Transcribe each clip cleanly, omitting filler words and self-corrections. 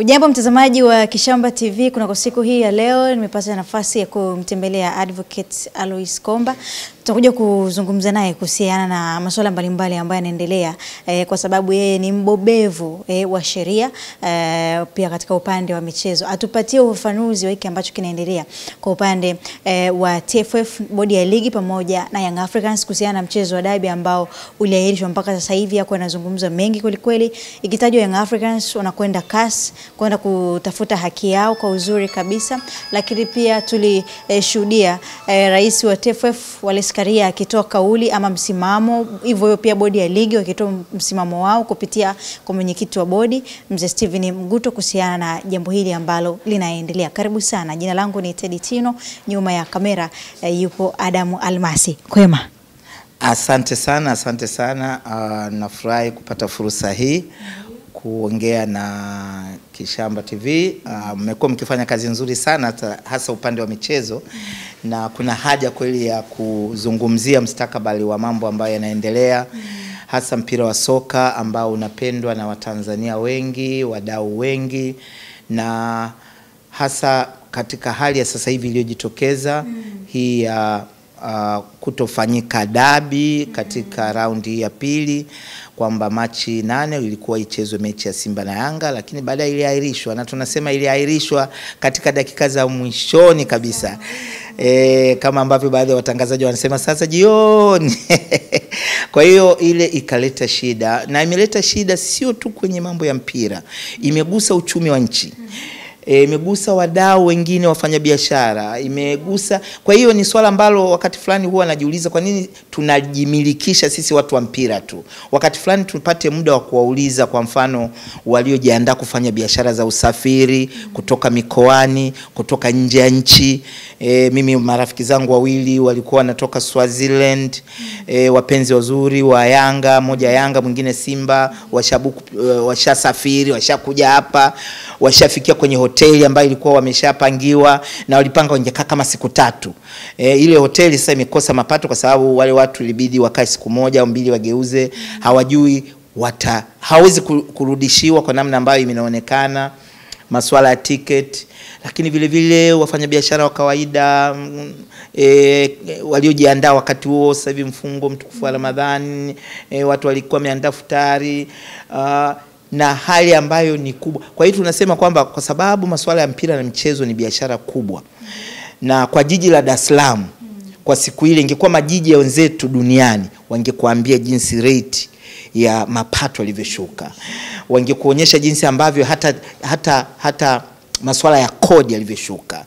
Ujambo mtazamaji wa Kishamba TV, kuna siku hii ya leo nimepata nafasi ya kumtembelea Advocate Alois Komba. Tutakuja kuzungumza naye kuhusiana na masuala mbalimbali ambayo yanaendelea kwa sababu yeye ni mbobevu wa sheria pia katika upande wa michezo. Atupatie ufafanuzi wa hiki ambacho kinaendelea kwa upande wa TFF, bodi ya ligi pamoja na Young Africans kuhusiana na mchezo wa derby ambao uliahirishwa mpaka sasa hivi. Yako yanazungumza mengi kweli kweli, ikitajwa Young Africans wanakwenda CAS kwenda kutafuta haki yao kwa uzuri kabisa, lakini pia tulishuhudia rais wa TFF Karia akitoa kauli ama msimamo, hivyo pia bodi ya ligi wakitoa msimamo wao kupitia kwa mwenyekiti wa bodi Mzee Steven Mguto kuhusiana na jambo hili ambalo linaendelea. Karibu sana. Jina langu ni Teddy Tino, nyuma ya kamera yupo Adamu Almasi. Kwema? Asante sana. Nafurahi kupata fursa hii kuongea na Kishamba TV. Mmekuwa mkifanya kazi nzuri sana hasa upande wa michezo, na kuna haja kweli ya kuzungumzia mustakabali wa mambo ambayo yanaendelea, hasa mpira wa soka ambao unapendwa na Watanzania wengi, wadau wengi, na hasa katika hali ya sasa hivi iliyojitokeza hii ya kutofanyika dabi katika raundi ya pili, kwamba Machi 8 ilikuwa ichezwe mechi ya Simba na Yanga, lakini baadaye iliahirishwa, na tunasema iliahirishwa katika dakika za mwishoni kabisa, kama ambavyo baadhi ya watangazaji wanasema sasa jioni. Kwa hiyo ile ikaleta shida, na imeleta shida sio tu kwenye mambo ya mpira, imegusa uchumi wa nchi, imegusa wadau wengine, wafanya biashara, imegusa. Kwa hiyo ni swala ambalo wakati fulani huwa najiuliza kwa nini tunajimilikisha sisi watu wa mpira tu. Wakati fulani tupate muda wa kuwauliza, kwa mfano waliojiandaa kufanya biashara za usafiri kutoka mikoani, kutoka nje ya nchi. Mimi marafiki zangu wawili walikuwa wanatoka Swaziland, wapenzi wazuri wa Yanga, moja Yanga mwingine Simba, washasafiri, washakuja hapa, washafikia kwenye hoteli ambayo ilikuwa wameshapangiwa, na walipanga wangekaa kama siku 3. Ile hoteli sasa imekosa mapato kwa sababu wale watu ilibidi wakae siku moja au mbili wageuze, hawajui hawezi kurudishiwa kwa namna ambayo imeonekana, masuala ya ticket. Lakini vile vile wafanyabiashara wa kawaida waliojiandaa wakati huo, sasa hivi mfungo mtukufu wa Ramadhani, watu walikuwa wameandaa futari, na hali ambayo ni kubwa. Kwa hiyo tunasema kwamba kwa sababu masuala ya mpira na michezo ni biashara kubwa, na kwa jiji la Dar es Salaam kwa siku ile, ingekuwa majiji ya wenzetu duniani wangekuambia jinsi rate ya mapato yalivyoshuka, wangekuonyesha jinsi ambavyo hata masuala ya kodi yalivyoshuka.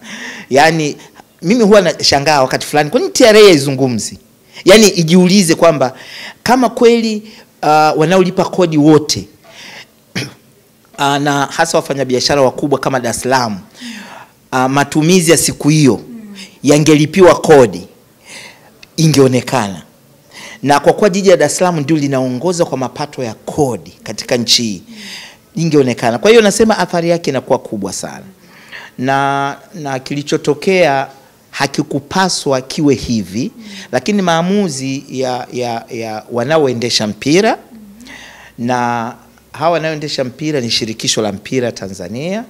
Yani mimi huwa nashangaa wakati fulani kwa nini TRA haizungumzi, yani ijiulize kwamba kama kweli wanaolipa kodi wote na hasa wafanyabiashara wakubwa kama Dar es Salaam, matumizi ya siku hiyo yangelipiwa kodi, ingeonekana. Na kwa kuwa jiji la Dar es Salaam ndio linaongoza kwa mapato ya kodi katika nchi hii, ingeonekana. Kwa hiyo nasema athari yake inakuwa kubwa sana, na kilichotokea hakikupaswa kiwe hivi, lakini maamuzi ya wanaoendesha mpira, na hawa wanaoendesha mpira ni shirikisho la mpira Tanzania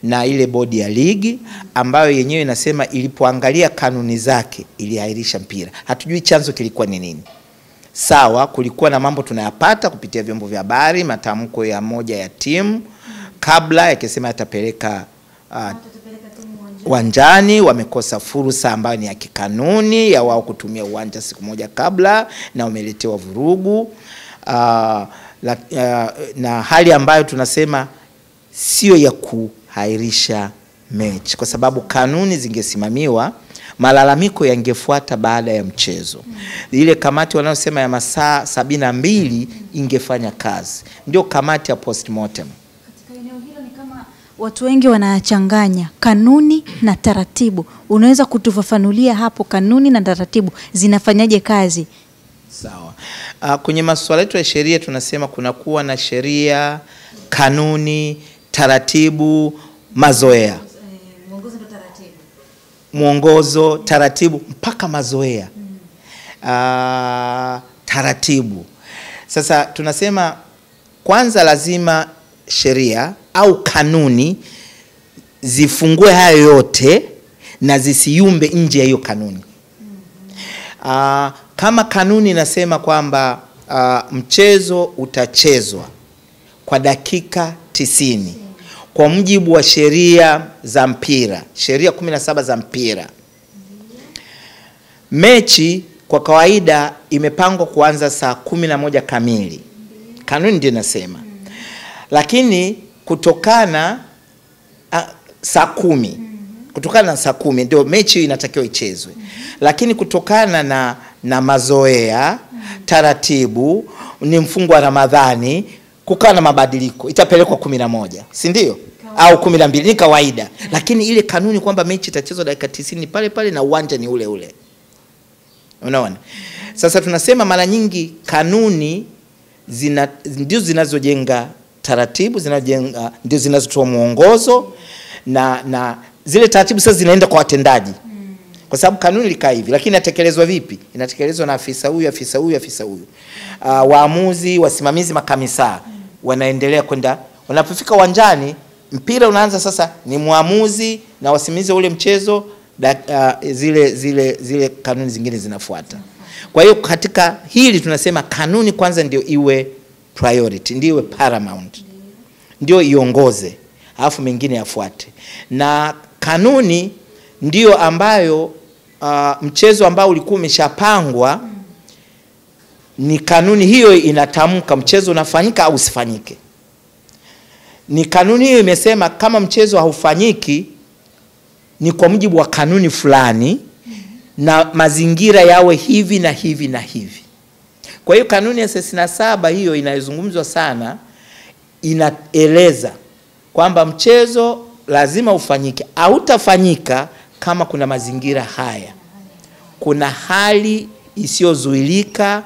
na ile bodi ya ligi ambayo yenyewe inasema ilipoangalia kanuni zake iliahirisha mpira. Hatujui chanzo kilikuwa ni nini. Sawa, kulikuwa na mambo tunayapata kupitia vyombo vya habari, matamko ya moja ya timu kabla yakisema atapeleka uwanjani, wamekosa fursa ambayo ni ya kikanuni ya wao kutumia uwanja siku moja kabla, na wameletewa vurugu, na hali ambayo tunasema sio ya kuhairisha mechi, kwa sababu kanuni zingesimamiwa, malalamiko yangefuata baada ya mchezo. Ile kamati wanayosema ya masaa 72 ingefanya kazi, ndio kamati ya postmortem. Katika eneo hilo ni kama watu wengi wanachanganya kanuni na taratibu. Unaweza kutufafanulia hapo kanuni na taratibu zinafanyaje kazi? Sawa. Kwenye masuala yetu ya sheria tunasema kuna kuwa na sheria, kanuni, taratibu, mazoea. Mwongozo, taratibu mpaka mazoea. Taratibu. Sasa tunasema kwanza lazima sheria au kanuni zifungue hayo yote na zisiyumbe nje ya hiyo kanuni. Kama kanuni inasema kwamba mchezo utachezwa kwa dakika 90 kwa mujibu wa sheria za mpira, sheria 17 za mpira. Mechi kwa kawaida imepangwa kuanza saa 11 kamili. Kanuni ndio inasema. Lakini kutokana saa 10, kutokana na saa 10 ndio mechi inatakiwa ichezwe. Lakini kutokana na mazoea, taratibu, ni mfungo wa Ramadhani, kukaa na mabadiliko, itapelekwa 11, si ndio? Au 12, ni kawaida. Lakini ile kanuni kwamba mechi itachezwa dakika 90 pale pale na uwanja ni ule ule. Unaona? Sasa tunasema mara nyingi kanuni ndio zinazojenga taratibu, ndio zinazotoa mwongozo, na zile taratibu sasa zinaenda kwa watendaji. Kwa sababu kanuni likaa hivi, lakini inatekelezwa vipi? Inatekelezwa na afisa huyu, afisa huyu, afisa huyu. Waamuzi, wasimamizi, makamisa wanaendelea kwenda. Wanapofika uwanjani, mpira unaanza sasa, ni muamuzi na wasimamizi ule mchezo, zile kanuni zingine zinafuata. Kwa hiyo katika hili tunasema kanuni kwanza ndio iwe priority, ndio iwe paramount, ndio iongoze, alafu mengine yafuate. Na kanuni ndio ambayo mchezo ambao ulikuwa umeshapangwa, ni kanuni hiyo inatamka mchezo unafanyika au usifanyike. Ni kanuni hiyo imesema kama mchezo haufanyiki ni kwa mujibu wa kanuni fulani, na mazingira yawe hivi na hivi na hivi. Kwa hiyo kanuni ya 67 hiyo inayozungumzwa sana inaeleza kwamba mchezo lazima ufanyike au utafanyika kama kuna mazingira haya. Kuna hali isiyozuilika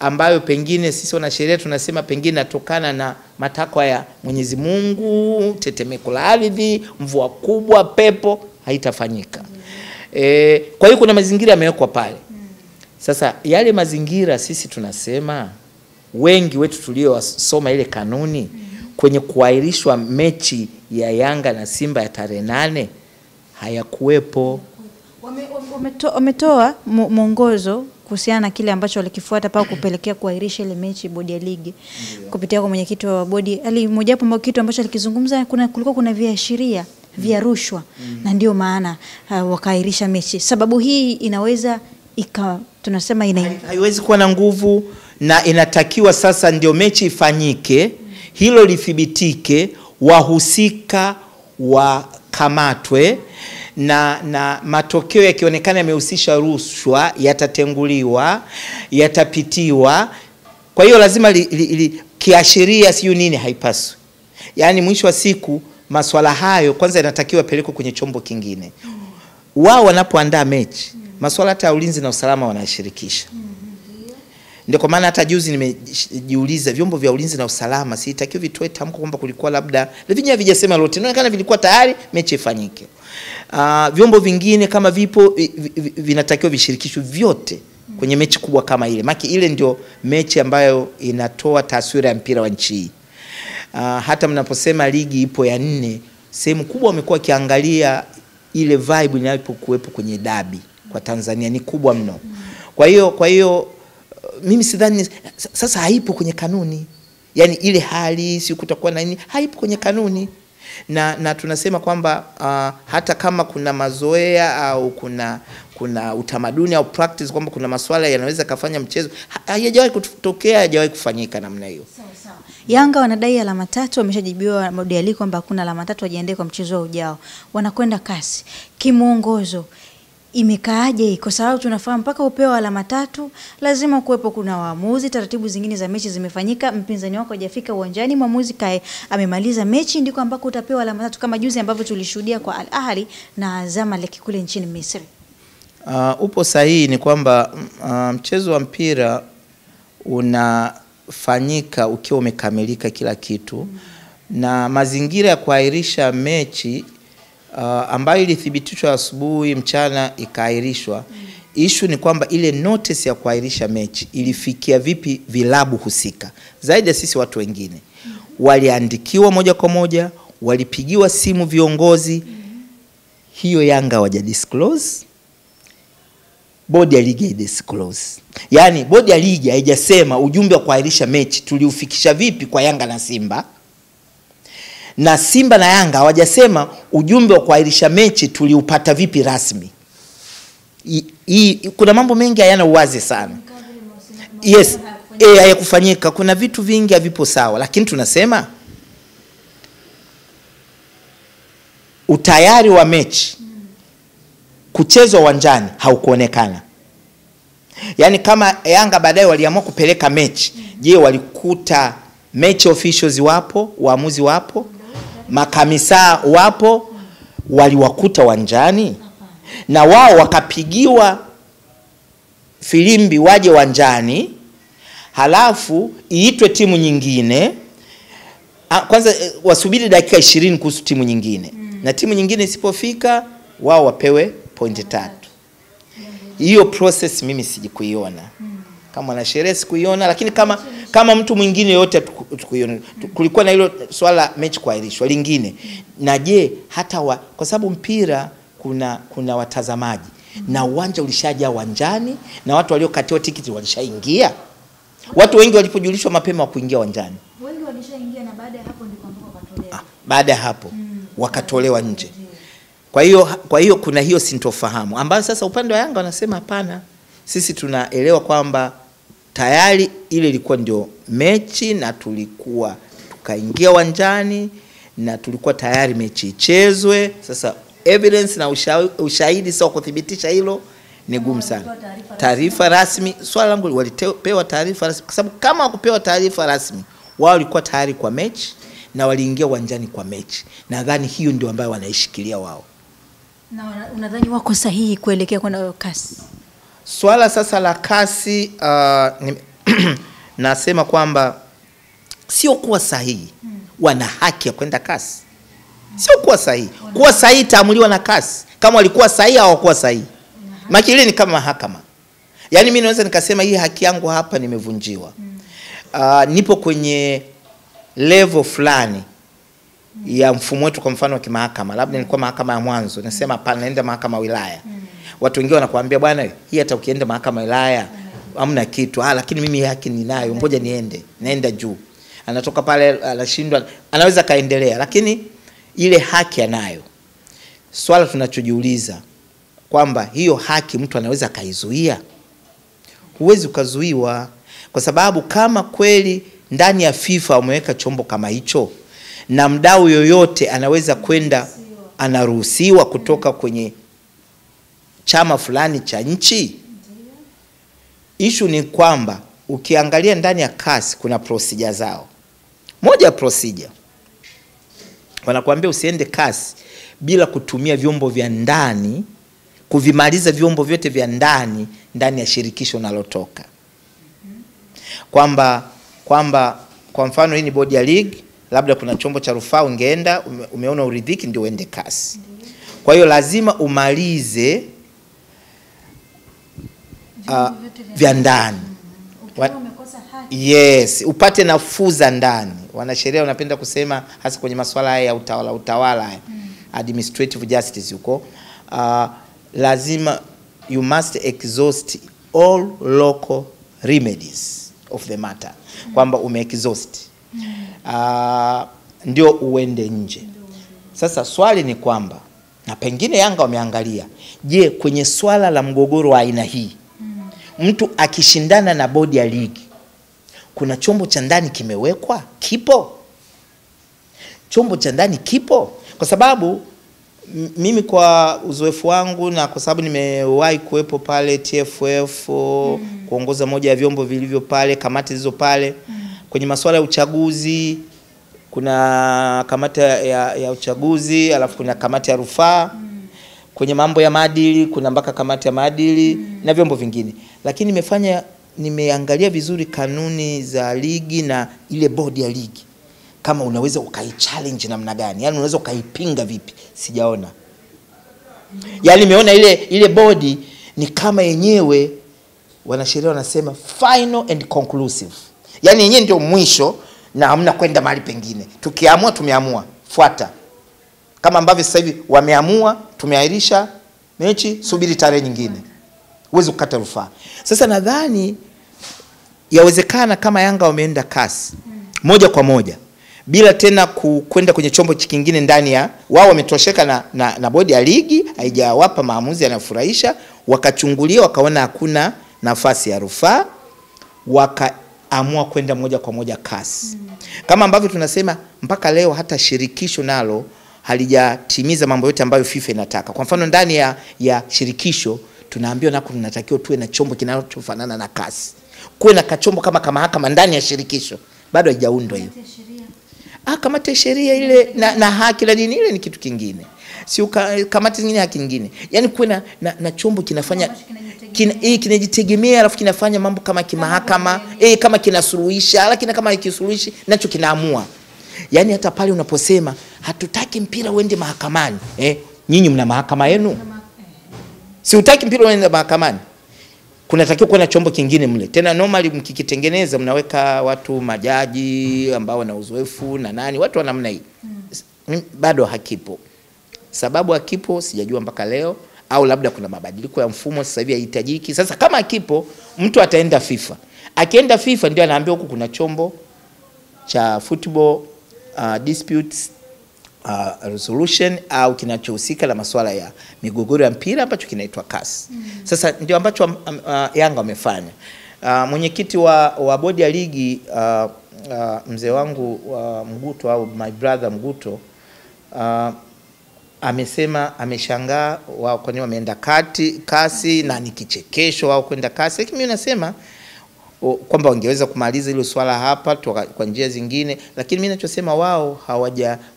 ambayo pengine sisi wana sheria tunasema pengine natokana na matakwa ya Mwenyezi Mungu, tetemeko la ardhi, mvua kubwa, pepo, haitafanyika. Kwa hiyo kuna mazingira yamewekwa pale. Sasa yale mazingira sisi tunasema wengi wetu tuliosoma ile kanuni kwenye kuahirishwa mechi ya Yanga na Simba ya tarehe 8 hayakuwepo. Wametoa mwongozo kuhusiana na kile ambacho walikifuata pao kupelekea kuahirisha ile mechi bodi ya ligi kupitia kwa mwenyekiti wa bodi. Moja hapo kitu ambacho alikizungumza, kulikuwa kuna viashiria vya rushwa na ndio maana wakaahirisha mechi. Sababu hii inaweza tunasema haiwezi kuwa na nguvu, na inatakiwa sasa ndio mechi ifanyike, hilo lithibitike, wahusika wakamatwe, na matokeo yakionekana yamehusisha rushwa yatatenguliwa, yatapitiwa. Kwa hiyo lazima kiashiria siyo nini haipaswi. Yaani mwisho wa siku masuala hayo kwanza inatakiwa pelekwe kwenye chombo kingine. Wao wanapoandaa mechi, masuala hata ya ulinzi na usalama wanashirikisha. Ndio kwa maana hata juzi nimejiuliza vyombo vya ulinzi na usalama sitakiwa vitoe tamko kwamba kulikuwa labda vyenyewe vijasema lote, inaonekana vilikuwa tayari mechi ifanyike. Vyombo vingine kama vipo vinatakiwa vishirikishwe vyote kwenye mechi kubwa kama ile. Maki ile ndio mechi ambayo inatoa taswira ya mpira wa nchi. Hata mnaposema ligi ipo ya 4, sehemu kubwa wamekuwa kiangalia ile vibe inayokuwepo kwenye dabi kwa Tanzania ni kubwa mno. Kwa hiyo mimi sidhani sasa haipo kwenye kanuni. Yaani ile hali si kutakuwa na nini haipo kwenye kanuni. Na tunasema kwamba hata kama kuna mazoea au kuna utamaduni au practice kwamba kuna masuala yanaweza kufanya mchezo, hayajawahi kutokea, hayajawahi kufanyika namna hiyo. Sawa. Yanga wanadai alama 3, wameshajibiwa bodi ya ligi kwamba hakuna alama 3, wajiandae kwa mchezo ujao. Wanakwenda kasi. Kimuongozo imekaaje? Kwa sababu tunafahamu mpaka upewa alama 3 lazima kuwepo kuna waamuzi, taratibu zingine za mechi zimefanyika, mpinzani wako hajafika uwanjani, mwamuzi amemaliza mechi, ndiko ambako utapewa alama 3, kama juzi ambavyo tulishuhudia kwa Al Ahly na Zamalek kule nchini Misri. Upo sahihi, ni kwamba mchezo wa mpira unafanyika ukiwa umekamilika kila kitu, na mazingira ya kuahirisha mechi ambayo ilithibitishwa asubuhi, mchana ikaahirishwa. Issue ni kwamba ile notice ya kuahirisha mechi ilifikia vipi vilabu husika zaidi ya sisi watu wengine. Waliandikiwa moja kwa moja, walipigiwa simu viongozi, hiyo Yanga hawaja disclose, bodi ya ligi disclose. Yani bodi ya ligi haijasema ujumbe wa kuahirisha mechi tuliufikisha vipi kwa Yanga na Simba, na Simba na Yanga hawajasema ujumbe wa kuahirisha mechi tuliupata vipi rasmi. Kuna mambo mengi hayana uwazi sana. Yes, hayakufanyika. Kuna vitu vingi havipo sawa, lakini tunasema utayari wa mechi kuchezwa uwanjani haukuonekana. Yani kama Yanga baadaye waliamua kupeleka mechi, je, walikuta match officials wapo, waamuzi wapo, makamisa wapo, waliwakuta uwanjani? Na wao wakapigiwa filimbi waje uwanjani, halafu iitwe timu nyingine, kwanza wasubiri dakika 20 kuhusu timu nyingine, na timu nyingine isipofika wao wapewe pointi 3. Hiyo process mimi sijikuiona. Kama wanasheria sikuiona, lakini kama mtu mwingine yote tukuiona. Kulikuwa na hilo swala mechi kuahirishwa lingine. Na je, hata kwa sababu mpira kuna watazamaji, na uwanja ulishajaa uwanjani, na watu waliokatiwa tiketi walishaingia. Watu wengi walipojulishwa mapema kuingia uwanjani, wengi walishaingia, na baada ya hapo ndipo wakatolewa. Baada ya hapo wakatolewa nje. Kwa hiyo kuna hiyo sintofahamu ambayo sasa upande wa Yanga wanasema hapana, sisi tunaelewa kwamba tayari ile ilikuwa ndio mechi, na tulikuwa tukaingia uwanjani, na tulikuwa tayari mechi ichezwe. Sasa evidence na ushahidi sio kuthibitisha hilo ni gumu sana. Taarifa rasmi, swala langu walipewa taarifa rasmi, kwa sababu kama hakupewa taarifa rasmi, wao walikuwa tayari kwa mechi na waliingia uwanjani kwa mechi. Nadhani hiyo ndio ambayo wanaishikilia wao. Na unadhani wako sahihi kuelekea kwenda kasi? Swala sasa la kasi, nasema kwamba sio kuwa sahihi. Wana haki ya kwenda kasi. Sio kuwa sahihi. Kuwa sahihi taamuliwa na kasi. Kama walikuwa sahihi au hawakuwa sahihi. Makili ni kama mahakama. Yaani mimi naweza nikasema hii haki yangu hapa nimevunjiwa. Nipo kwenye level fulani ya mfumo wetu, kwa mfano wa kimahakama, labda nilikuwa mahakama ya mwanzo, nasema hapana, naenda mahakama ya wilaya. Watu wengine wanakuambia bwana, hii hata ukienda mahakama ya wilaya hamna kitu. Lakini mimi haki ninayo, ngoja niende. Naenda juu. Anatoka pale anashindwa, anaweza kaendelea, lakini ile haki anayo. Swala tunachojiuliza kwamba hiyo haki mtu anaweza kaizuia? Huwezi ukazuiwa, kwa sababu kama kweli ndani ya FIFA wameweka chombo kama hicho, na mdau yoyote anaweza kwenda, anaruhusiwa kutoka kwenye chama fulani cha nchi. Issue ni kwamba ukiangalia ndani ya kasi kuna procedure zao. Moja ya procedure, wanakuambia usiende kasi bila kutumia vyombo vya ndani, kuvimaliza vyombo vyote vya ndani ya shirikisho unalotoka. Kwamba kwa mfano hii ni bodi ya ligi, labda kuna chombo cha rufaa, ungeenda umeona uridhiki ndio uende kasi. Kwa hiyo lazima umalize vya ndani. Yes, upate nafuu za ndani. Wanasheria wanapenda kusema hasa kwenye masuala ya utawala administrative justice huko, lazima you must exhaust all local remedies of the matter. Kwamba umeexhaust ndio uende nje. Sasa swali ni kwamba, na pengine Yanga wameangalia, je, kwenye swala la mgogoro wa aina hii, mtu akishindana na bodi ya ligi, kuna chombo cha ndani kimewekwa? Kipo? Chombo cha ndani kipo? Kwa sababu mimi kwa uzoefu wangu, na kwa sababu nimewahi kuwepo pale TFF, kuongoza moja ya vyombo vilivyo pale, kamati zilizo pale, kwenye masuala ya uchaguzi kuna kamati ya uchaguzi, alafu kuna kamati ya rufaa, kwenye mambo ya maadili kuna mpaka kamati ya maadili na vyombo vingine. Lakini nimeangalia vizuri kanuni za ligi na ile bodi ya ligi, kama unaweza ukaichallenge namna gani, yani unaweza ukaipinga vipi, sijaona. Yani nimeona ile bodi ni kama yenyewe wanasheria wanasema final and conclusive, yani yenyewe ndio mwisho na hamna kwenda mahali pengine. Tukiamua tumeamua, fuata. Kama ambavyo sasa hivi wameamua tumeahirisha mechi, subiri tarehe nyingine. Uweze kukata rufaa. Sasa nadhani yawezekana kama Yanga wameenda kasi moja kwa moja bila tena kwenda kwenye chombo kingine ndani ya wao, wametosheka na bodi ya ligi haijawapa maamuzi yanayofurahisha, wakachungulia wakaona hakuna nafasi ya rufaa, wakaamua kwenda moja kwa moja kasi. Kama ambavyo tunasema mpaka leo hata shirikisho nalo halijatimiza mambo yote ambayo FIFA inataka. Kwa mfano ndani ya shirikisho tunaambiwa nako tunatakiwa tuwe na chombo kinachofanana na kasi. Kuwe na kachombo kama mahakama ndani ya shirikisho. Bado haijaundwa hiyo. Kamati ya sheria ile na haki la dini ile ni kitu kingine. Si kamati nyingine haki nyingine. Yaani kuwe na chombo kinafanya kinajitegemea, alafu kinafanya mambo kama kimahakama, kama kinasuluhisha, lakini kama ikisuluhishi nacho kinaamua. Yaani hata pale unaposema hatutaki mpira uende mahakamani, nyinyi mna mahakama yenu. Si utaki mpira uende mahakamani, kunatakiwa kuwa na chombo kingine mle. Tena normally mkikitengeneza mnaweka watu majaji ambao wana uzoefu na nani, watu wa namna hii. Bado hakipo. Sababu hakipo sijajua mpaka leo, au labda kuna mabadiliko ya mfumo sasa hivi hahitajiki. Sasa kama hakipo, mtu ataenda FIFA. Akienda FIFA ndio anaambiwa huku kuna chombo cha football disputes resolution au kinachohusika na masuala ya migogoro ya mpira ambacho kinaitwa CAS. Sasa ndio ambacho Yanga wamefanya. Mwenyekiti wa bodi ya ligi mzee wangu Mguto au my brother Mguto amesema ameshangaa wao kwa nini wameenda kasi na ni kichekesho wao kwenda kasi. Lakini mimi nasema kwamba wangeweza kumaliza hilo swala hapa kwa njia zingine, lakini mimi ninachosema wao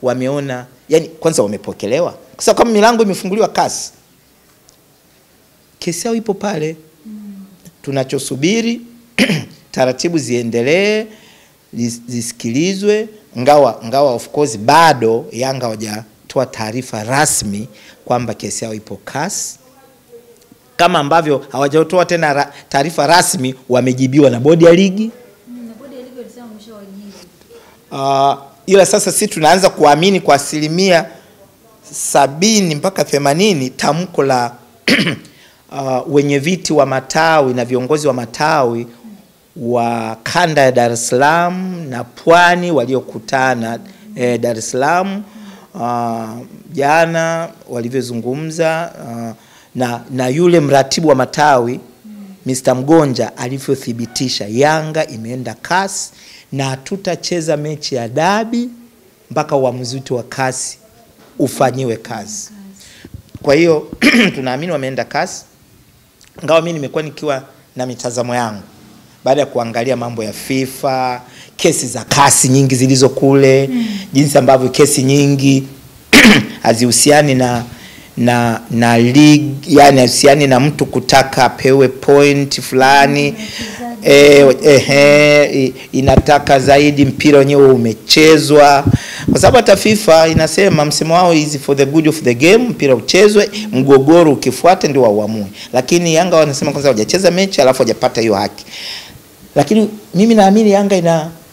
wameona, yani kwanza wamepokelewa. Kwa sababu kama milango imefunguliwa kasi, kesi yao ipo pale. Tunachosubiri taratibu ziendelee, zisikilizwe, ngawa of course bado Yanga hawajatoa taarifa rasmi kwamba kesi yao ipo kasi. Kama ambavyo hawajatoa tena taarifa rasmi wamejibiwa na bodi ya ligi. Na bodi ya ligi walisema wameshawajibu. Ila sasa sisi tunaanza kuamini kwa 70 mpaka 80 tamko la wenye viti wa matawi na viongozi wa matawi wa kanda ya Dar es Salaam na Pwani waliokutana Dar es Salaam jana walivyozungumza na yule mratibu wa matawi Mr. Mgonja alivyothibitisha Yanga imeenda kasi na tutacheza mechi ya dabi mpaka uamuzi wa kasi ufanyiwe kazi. Kwa hiyo tunaamini wameenda kasi. Ingawa mimi nimekuwa nikiwa na mitazamo yangu baada ya kuangalia mambo ya FIFA, kesi za kasi nyingi zilizo kule, jinsi ambavyo kesi nyingi hazihusiani na league, yani hazihusiani na mtu kutaka pewe point fulani, inataka zaidi mpira wenyewe umechezwa. Kwa sababu hata FIFA inasema msemo wao is for the good of the game, mpira uchezwe, mgogoro ukifuata ndio waamue. Lakini Yanga wanasema kwanza hawajacheza mechi alafu hawajapata hiyo haki. Lakini mimi naamini Yanga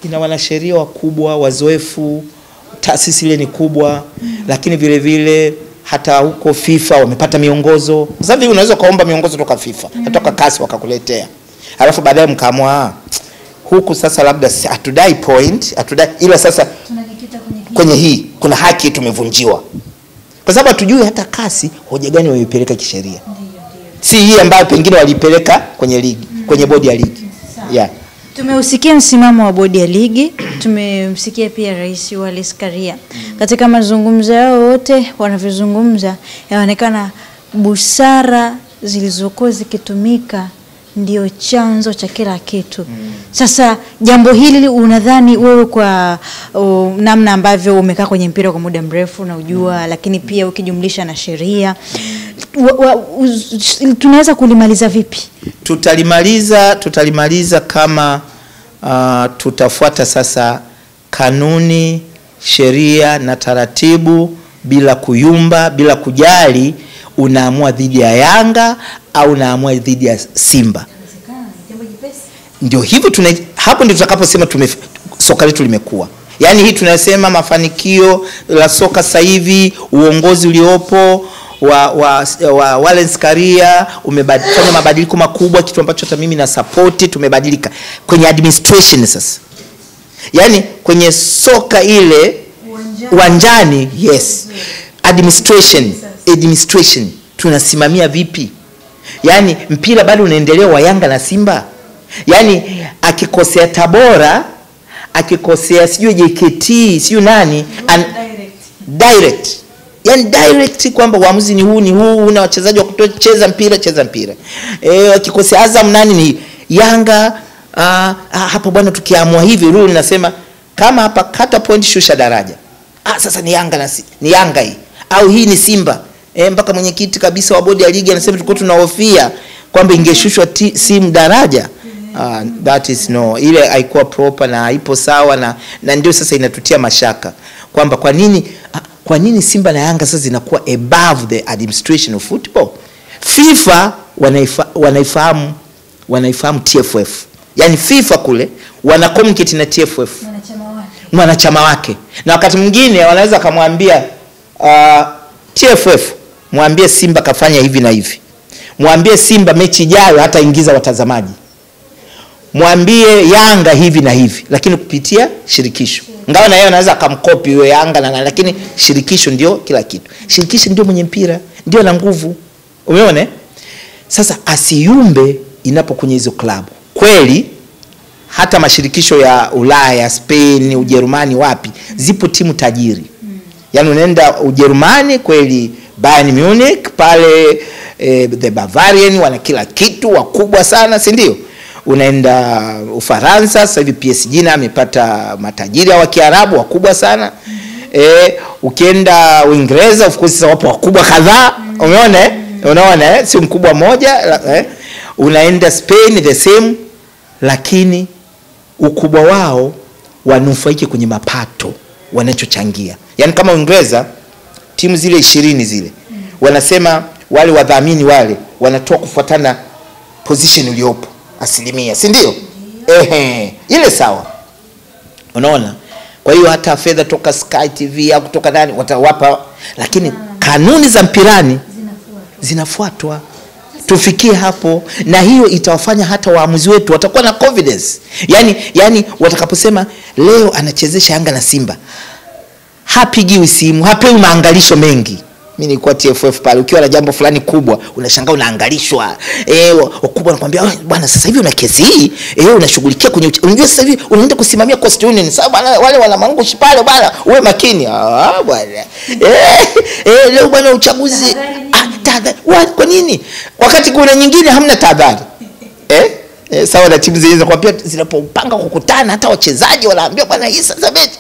ina wanasheria wakubwa, wazoefu, taasisi ile ni kubwa, lakini vile vile hata huko FIFA wamepata miongozo. Sasa hivi unaweza kaomba miongozo kutoka FIFA, kutoka kasi wakakuletea. Alafu baadaye mkaamua huku sasa labda hatudai point, ila sasa tunajikita kwenye hii kuna haki tumevunjiwa. Kwa sababu hatujui hata kasi hoja gani waipeleka kisheria. Si hii ambayo pengine walipeleka kwenye ligi, kwenye bodi ya ligi. Tumeusikia msimamo wa bodi ya ligi, tumemsikia pia Rais Wallace Karia. Katika mazungumzo yao wote wanavyozungumza yaonekana busara zilizokuwa zikitumika ndio chanzo cha kila kitu. Sasa jambo hili unadhani wewe kwa namna ambavyo umekaa kwenye mpira kwa muda mrefu na ujua, lakini pia ukijumlisha na sheria, tunaweza kulimaliza vipi? Tutalimaliza kama tutafuata sasa kanuni, sheria na taratibu bila kuyumba, bila kujali unaamua dhidi ya Yanga au unaamua dhidi ya Simba. Ndio hivyo hapo ndio tutakaposema soka letu limekuwa. Yaani hii tunasema mafanikio la soka sasa hivi, uongozi uliopo wa Wallace Karia umefanya mabadiliko makubwa, kitu ambacho hata mimi na support. Tumebadilika kwenye administration sasa. Yaani kwenye soka ile uwanjani, yes. Administration tunasimamia vipi? Yaani mpira bado unaendelea wa Yanga na Simba. Yaani akikosea Tabora, akikosea sijui JKT, sijui nani, direct. Yaani direct kwamba uamuzi ni huu, una wachezaji wa kutocheza mpira, cheza mpira. Akikosea Azam nani ni Yanga, hapo bwana tukiamua hivi rule linasema kama hapa kata point shusha daraja. Sasa ni Yanga ni Yanga hii au hii ni Simba. Mpaka mwenyekiti kabisa wa bodi ya ligi anasema tulikuwa tunahofia kwamba ingeshushwa simu daraja. That is no, ile haikuwa proper na haipo sawa, na ndio sasa inatutia mashaka kwamba kwa nini Simba na Yanga sasa zinakuwa above the administration of football. FIFA wanaifahamu TFF. Yaani FIFA kule wana communicate na TFF, mwanachama wake. Na wakati mwingine wanaweza kumwambia TFF, mwambie Simba kafanya hivi na hivi. Mwambie Simba mechi ijayo hata ingiza watazamaji. Mwambie Yanga hivi na hivi, lakini kupitia shirikisho. Ingawa na yeye anaweza akamkopi yule Yanga lakini shirikisho ndio kila kitu. Shirikisho ndio mwenye mpira, ndio na nguvu. Umeona? Sasa asiyumbe inapokunya hizo klabu. Kweli hata mashirikisho ya Ulaya, Spain, Ujerumani wapi, zipo timu tajiri. Yaani unaenda Ujerumani kweli Bayern Munich pale, the Bavarian wana kila kitu, wakubwa sana, si ndio? Unaenda Ufaransa sasa hivi PSG na amepata matajiri wa Kiarabu wakubwa sana. Ukienda Uingereza of course wapo wakubwa kadhaa. Unaona si mkubwa mmoja. Unaenda Spain the same, lakini ukubwa wao wanufaike kwenye mapato wanachochangia. Yaani kama Uingereza timu zile 20 zile wanasema wale wadhamini wale wanatoa kufuatana position iliyopo asilimia, si ndio? Ile sawa. Unaona? Kwa hiyo hata fedha toka Sky TV au kutoka nani watawapa, lakini kanuni za mpirani zinafuatwa. Tufikie hapo, na hiyo itawafanya hata waamuzi wetu watakuwa na confidence. Yaani watakaposema leo anachezesha Yanga na Simba, hapigiwi simu, hapewi maangalisho mengi. Mimi nilikuwa TFF pale, ukiwa na jambo fulani kubwa unashangaa unaangalishwa. Wakubwa wanakuambia bwana sasa hivi una kesi hii, unashughulikia kwenye unajua sasa hivi unaenda kusimamia Coast Union. Sababu wale wana mangushi pale bwana, uwe makini. Bwana. Leo bwana uchaguzi. Kwa nini? Wakati kuna nyingine hamna tahadhari. Sawa na timu zile zinakwambia zinapopanga kukutana hata wachezaji wanaambia bwana hii sasa mechi.